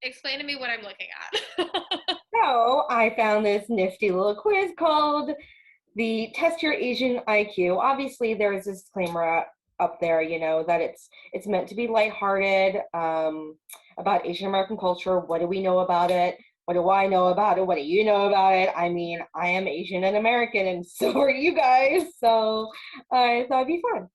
Explain to me what I'm looking at. So I found this nifty little quiz called the Test Your Asian IQ. Obviously, there's a disclaimer up there, that it's meant to be lighthearted, about Asian American culture. What do we know about it? What do I know about it? What do you know about it? I mean, I am Asian and American, and so are you guys. So I thought it'd be fun.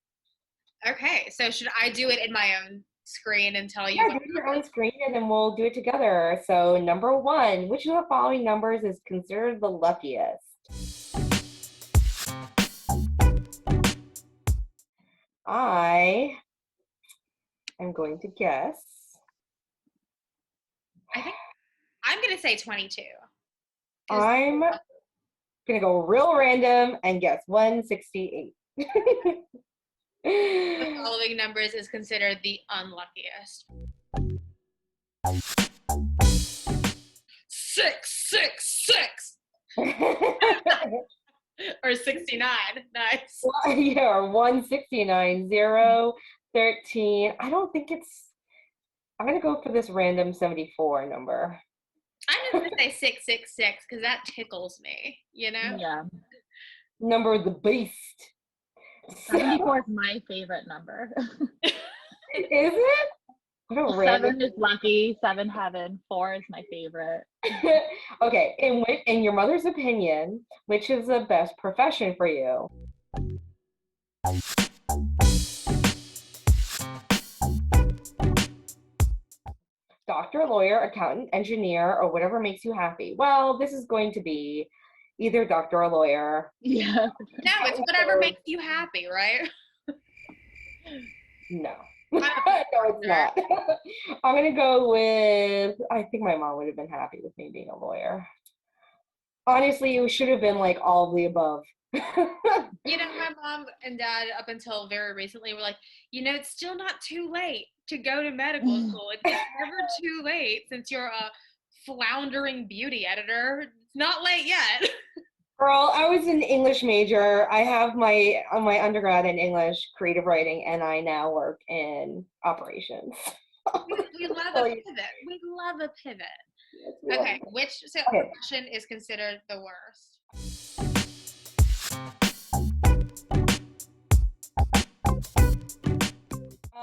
Okay, so should I do it in my own screen and tell you? Yeah, do it your own screen, and then we'll do it together. So number 1, which of the following numbers is considered the luckiest? I am going to guess. I think I'm going to say 22. I'm going to go real random and guess 168. The following numbers is considered the unluckiest. 666 or 69. Nice. Yeah, or 169, 0, 13. I don't think it's. I'm gonna go for this random 74 number. I'm just gonna say 666 because that tickles me. Yeah. Number of the beast. 74 is my favorite number. Is it? What a random. 7 is lucky, 7 heaven, 4 is my favorite. Okay, in your mother's opinion, which is the best profession for you? Doctor, lawyer, accountant, engineer, or whatever makes you happy. Well, this is going to be either doctor or lawyer. Yeah. No, it's whatever makes you happy, right? No. No, it's not. I'm going to go with, I think my mom would have been happy with me being a lawyer. Honestly, it should have been like all of the above. My mom and dad, up until very recently, were like, it's still not too late to go to medical school. It's never too late since you're a floundering beauty editor. It's not late yet. Girl, I was an English major. I have my undergrad in English creative writing, and I now work in operations. We love a pivot. We love a pivot. Yes, okay, which profession is considered the worst?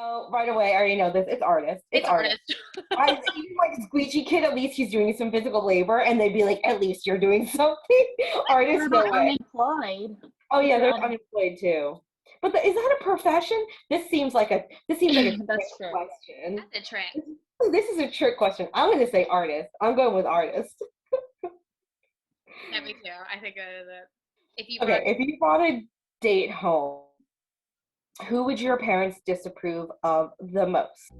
Oh, right away, I already know this. It's artist. It's artist. Even like Squeegee Kid, at least he's doing some physical labor, and they'd be like, at least you're doing something. Artist, no way. Unemployed. Oh yeah, they're unemployed too. But is that a profession? This seems like a trick question. That's a trick. This is a trick question. I'm going to say artist. I'm going with artist. Yeah, me too. I think that if you brought a date home, who would your parents disapprove of the most?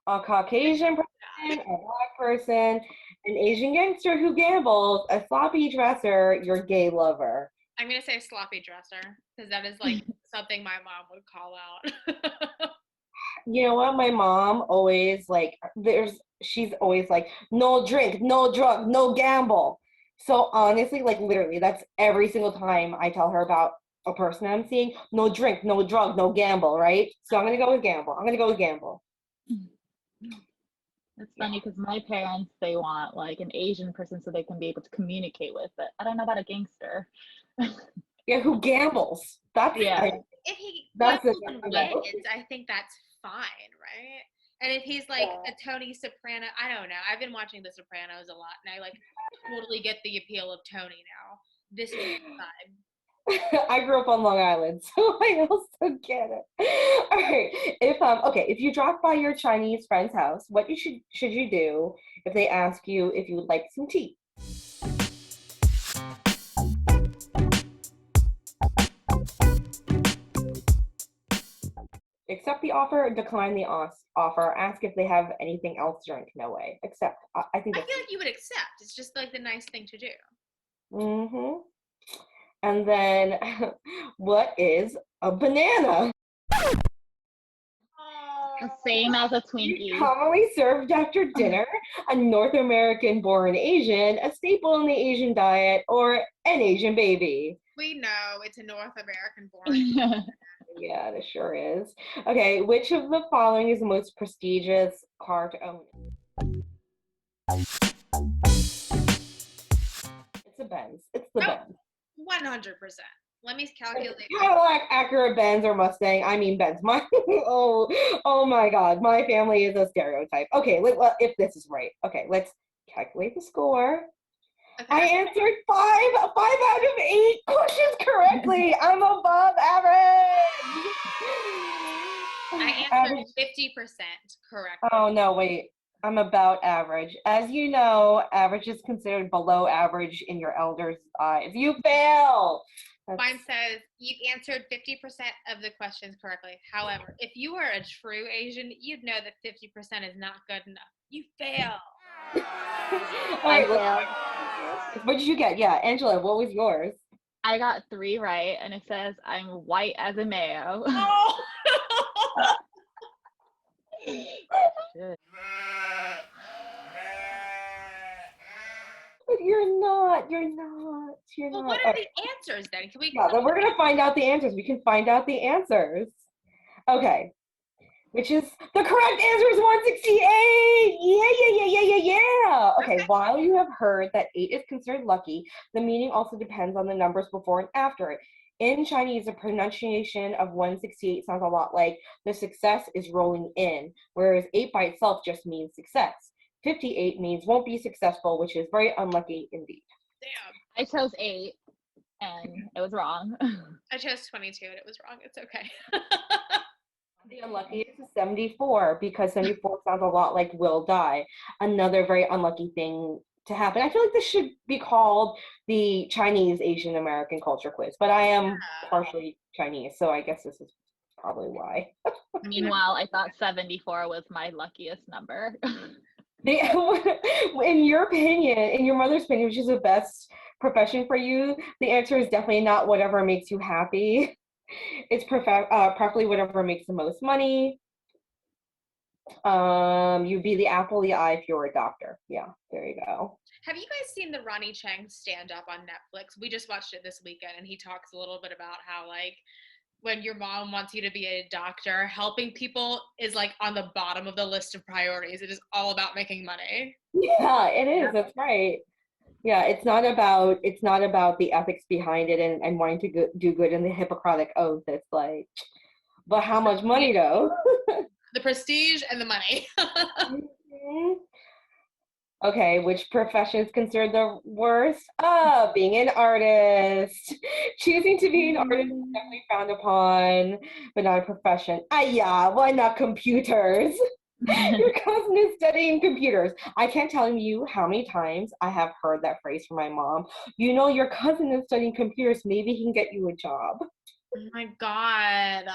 A Caucasian person, a Black person, an Asian gangster who gambles, a sloppy dresser, your gay lover. I'm going to say sloppy dresser, because that is like something my mom would call out. You know what? My mom always she's always like, no drink, no drug, no gamble. So honestly, like literally, that's every single time I tell her about a person I'm seeing, no drink, no drug, no gamble, right? So I'm going to go with gamble. It's funny because my parents, they want like an Asian person so they can be able to communicate with, but I don't know about a gangster. Yeah, who gambles? If he gambles and wins, I think that's fine, right? And if he's like a Tony Soprano, I don't know. I've been watching The Sopranos a lot, and I like totally get the appeal of Tony now. This is the vibe. I grew up on Long Island, so I also get it. All right. If you drop by your Chinese friend's house, what should you do if they ask you if you would like some tea? Accept the offer, decline the offer, ask if they have anything else to drink. No way. Accept. I feel like you would accept. It's just like the nice thing to do. Mm-hmm. And then, what is a banana? The same as a Twinkie. Commonly served after dinner, a North American-born Asian, a staple in the Asian diet, or an Asian baby. We know it's a North American born. Yeah, it sure is. Okay, which of the following is the most prestigious car to own? It's a Benz. It's the Benz. 100%. Let me calculate. Cadillac, Acura, Benz, or Mustang. I mean Benz. Oh my God. My family is a stereotype. Okay, if this is right. Okay, let's calculate the score. Okay. I answered five out of 8 questions correctly. I'm above average. I answered 50% correctly. Oh no, wait. I'm about average. As you know, average is considered below average in your elders' eyes. You fail. Mine says you answered 50% of the questions correctly. However, if you are a true Asian, you'd know that 50% is not good enough. You fail. All right, what did you get? Yeah, Angela, what was yours? I got 3 right, and it says I'm white as a mayo. Oh. But you're not. Well, what are the answers then? Can we? Yeah, then we're gonna find out the answers. We can find out the answers. Okay. Which is the correct answer is 168. Yeah. Okay, while you have heard that 8 is considered lucky, the meaning also depends on the numbers before and after it. In Chinese, the pronunciation of 168 sounds a lot like the success is rolling in, whereas 8 by itself just means success. 58 means won't be successful, which is very unlucky indeed. Damn. I chose 8 and it was wrong. I chose 22 and it was wrong. It's okay. The unluckiest is 74 because 74 sounds a lot like will die. Another very unlucky thing to happen. I feel like this should be called the Chinese Asian American culture quiz, but I am partially Chinese, so I guess this is probably why. Meanwhile, I thought 74 was my luckiest number. In your opinion, in your mother's opinion, which is the best profession for you, the answer is definitely not whatever makes you happy. It's preferably whatever makes the most money. You'd be the apple of the eye if you were a doctor. Yeah, there you go. Have you guys seen the Ronnie Chang stand up on Netflix? We just watched it this weekend, and he talks a little bit about how, like, when your mom wants you to be a doctor, helping people is like on the bottom of the list of priorities. It is all about making money. Yeah, it is. That's right. Yeah, it's not about the ethics behind it and wanting to do good in the Hippocratic Oath. It's like, but how much money though? The prestige and the money. Okay, which profession is considered the worst? Being an artist. Choosing to be an artist is definitely frowned upon, but not a profession. Yeah, why not computers? Your cousin is studying computers. I can't tell you how many times I have heard that phrase from my mom. You know, your cousin is studying computers. Maybe he can get you a job. Oh my God.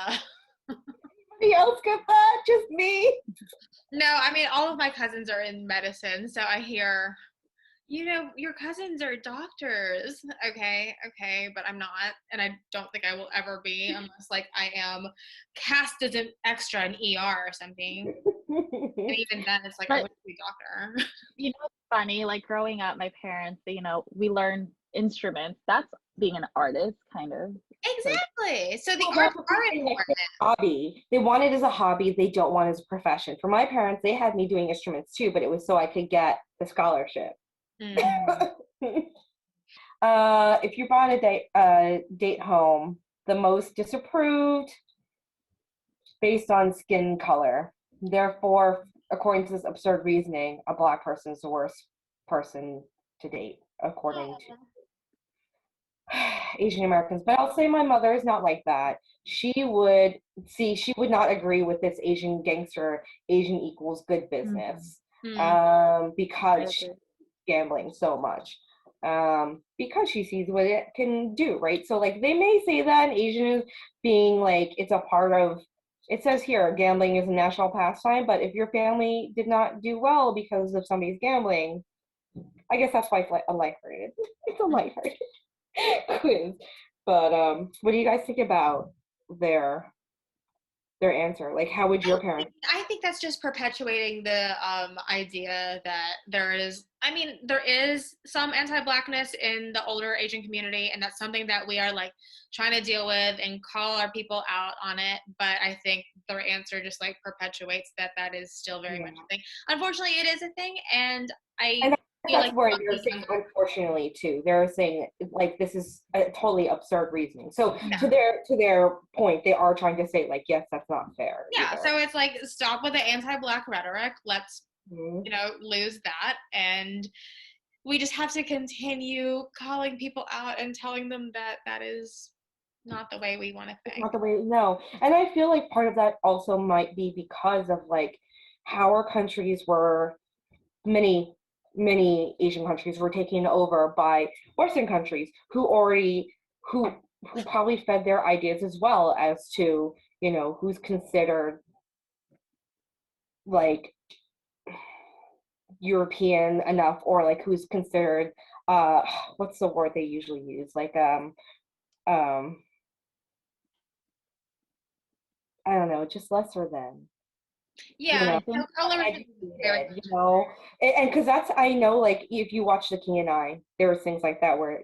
Anybody else get that? Just me? No, I mean, all of my cousins are in medicine, so I hear, you know, your cousins are doctors. Okay, but I'm not, and I don't think I will ever be unless, like, I am cast as an extra in ER or something. And even then, it's like, I wouldn't be a doctor. You know what's funny? Like, growing up, my parents, you know, we learned instruments. That's being an artist, kind of. Exactly. So the arts are important. Hobby. They want it as a hobby. They don't want it as a profession. For my parents, they had me doing instruments too, but it was so I could get the scholarship. If you brought a date home, the most disapproved based on skin color. Therefore, according to this absurd reasoning, a Black person is the worst person to date, according to Asian Americans. But I'll say my mother is not like that. She would not agree with this Asian gangster, Asian equals good business, because she's gambling so much. Because she sees what it can do, right? So, like, they may say that Asian is being like, it's a part of, it says here, gambling is a national pastime, but if your family did not do well because of somebody's gambling, I guess that's why it's like a lighthearted. It's a lighthearted quiz. But what do you guys think about their their answer? Like, how would your parents? I think that's just perpetuating the idea that there is some anti-Blackness in the older Asian community, and that's something that we are like trying to deal with and call our people out on it. But I think their answer just like perpetuates that is still very much a thing. Unfortunately, it is a thing, and I feel that's like where they're saying, unfortunately, too. They're saying like this is a totally absurd reasoning. So to their point, they are trying to say like, yes, that's not fair. Yeah. either. So it's like, stop with the anti-Black rhetoric. Let's lose that, and we just have to continue calling people out and telling them that that is not the way we want to think. Not the way, no. And I feel like part of that also might be because of like how our countries were, many Asian countries were taken over by Western countries who probably fed their ideas as well as to, who's considered like European enough, or like who's considered what's the word they usually use, like I don't know, just lesser than. Yeah, and because that's, I know, like if you watch The King and I, there was things like that where,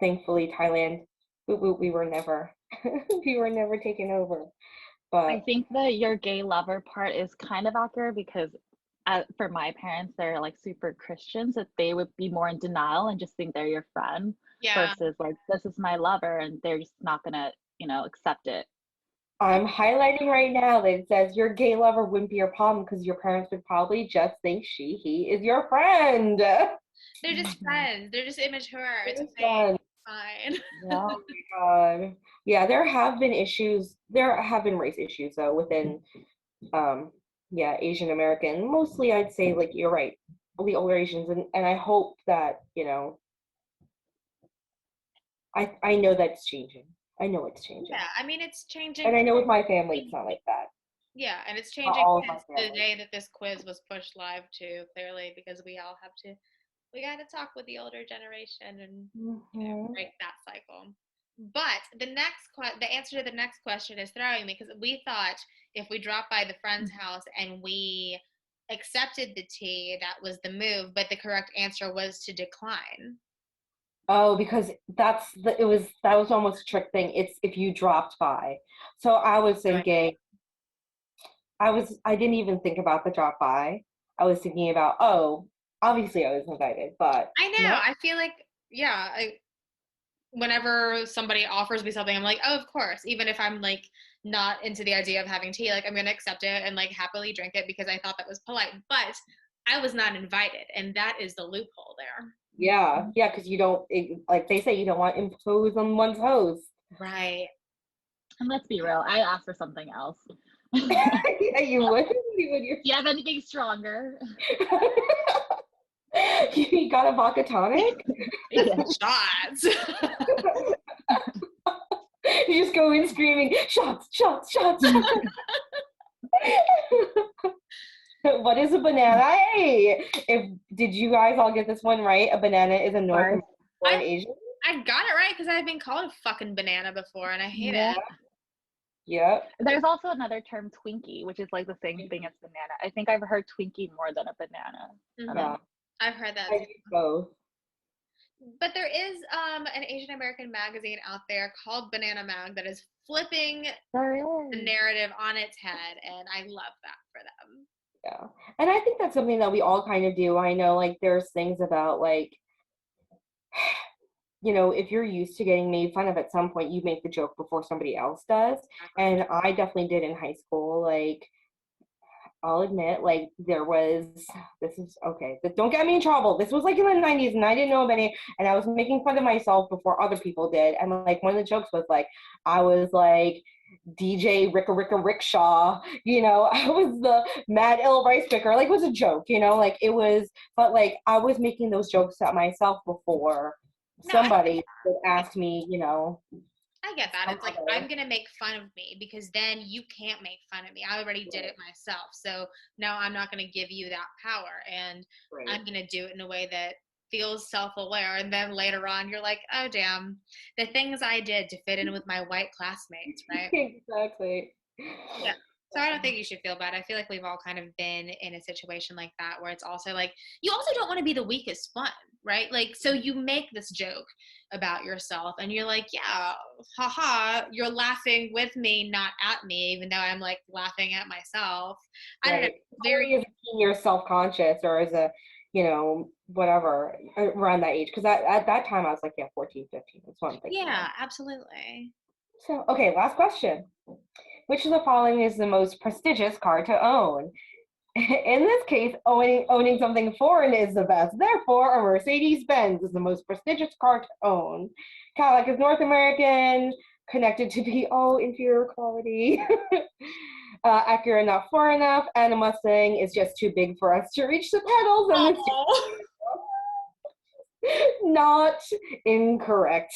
thankfully Thailand, we were never we were never taken over. But I think the your gay lover part is kind of accurate because for my parents, they're like super Christians, that they would be more in denial and just think they're your friend versus like, this is my lover, and they're just not gonna, accept it. I'm highlighting right now that it says your gay lover wouldn't be your problem because your parents would probably just think he is your friend. They're just friends. They're just immature. It's okay. Fine. Oh my God. Yeah, there have been issues. There have been race issues though within Asian American. Mostly I'd say, like, you're right, the older Asians, and I hope that, I know that's changing. I know it's changing. Yeah, I mean, it's changing. And I know with my family it's not like that. Yeah, and it's changing since the day that this quiz was pushed live too, clearly, because we got to talk with the older generation and break that cycle. But the answer to the next question is throwing me, because we thought if we dropped by the friend's house and we accepted the tea, that was the move, but the correct answer was to decline. Oh, because that was almost a trick thing. It's if you dropped by. So I was thinking, I didn't even think about the drop by. I was thinking about, oh, obviously I was invited, but I know. No. I feel like, whenever somebody offers me something, I'm like, oh, of course. Even if I'm like not into the idea of having tea, like I'm gonna accept it and like happily drink it because I thought that was polite. But I was not invited, and that is the loophole there. Yeah, because you don't, like they say, you don't want to impose on one's host. Right. And let's be real, I asked for something else. Yeah, you would. Do you have anything stronger? You got a vodka tonic? Shots. You just go in screaming, shots, shots, shots, shots. What is a banana? Hey, did you guys all get this one right? A banana is a North American Asian. I got it right because I've been called a fucking banana before, and I hate it. Yep. There's also another term, Twinkie, which is like the same thing as banana. I think I've heard Twinkie more than a banana. Mm-hmm. Yeah, I've heard that too. Both. But there is an Asian American magazine out there called Banana Mag that is flipping the narrative on its head, and I love that for them. Yeah, and I think that's something that we all kind of do. I know, like, there's things about, like, if you're used to getting made fun of at some point, you make the joke before somebody else does. And I definitely did in high school. Like, I'll admit, like, this is okay, but don't get me in trouble. This was like in the 90s and I didn't know about it, and I was making fun of myself before other people did. And like, one of the jokes was like, I was like DJ Ricka Rickshaw, I was the Mad Ill Rice Picker. Like, it was a joke, like it was, but like I was making those jokes at myself before somebody would ask me, I get that. It's like, I'm going to make fun of me because then you can't make fun of me. I already did it myself. So now I'm not going to give you that power. And I'm going to do it in a way that feels self-aware. And then later on, you're like, oh, damn, the things I did to fit in with my white classmates, right? Exactly. Yeah. So I don't think you should feel bad. I feel like we've all kind of been in a situation like that where it's also like, you also don't want to be the weakest one, right? Like, so you make this joke about yourself and you're like, yeah, haha, you're laughing with me, not at me, even though I'm like laughing at myself. I don't know. Right. Very, Only as a teen, you're self-conscious, or as a, whatever, around that age. Because at that time, I was like, yeah, 14, 15. That's what I'm thinking. yeah, absolutely. So, okay, last question. Which of the following is the most prestigious car to own? In this case, owning something foreign is the best. Therefore, a Mercedes-Benz is the most prestigious car to own. Cadillac is North American, connected to be inferior quality. Acura not far enough, and a Mustang is just too big for us to reach the pedals. And not incorrect.